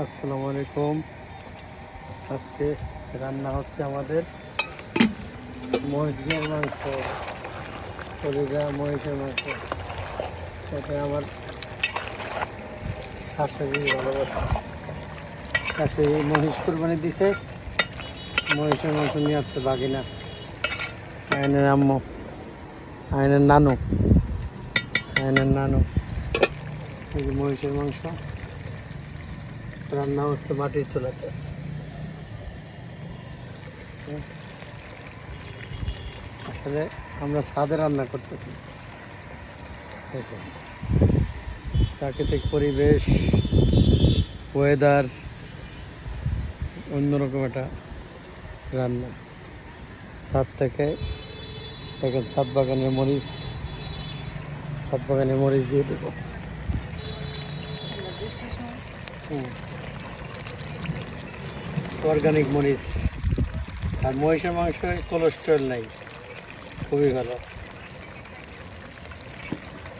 আসসালামু আলাইকুম। আজকে রান্না হচ্ছে আমাদের মহিষের মাংস, কলিজা মহিষের মাংস। এটা আমার শাশুড়ি ভালোবাসা। শাশুড়ি মহিষ কুরবানি দিছে, মহিষের মাংস নিয়ে আসছে বাগিনা। আইনের আম্মু, আইনের নানু, এই যে মহিষের মাংস রান্না হচ্ছে মাটির চুলাতে। আসলে আমরা ছাদে রান্না করতেছি। প্রাকৃতিক পরিবেশ, ওয়েদার, অন্যরকম একটা রান্না। ছাদ থেকে দেখেন ছাদ বাগানের মরিচ দিয়ে দেবো। অর্গানিক মরিচ। আর মহিষের মাংস কোলেস্ট্রল নাই, খুবই ভালো।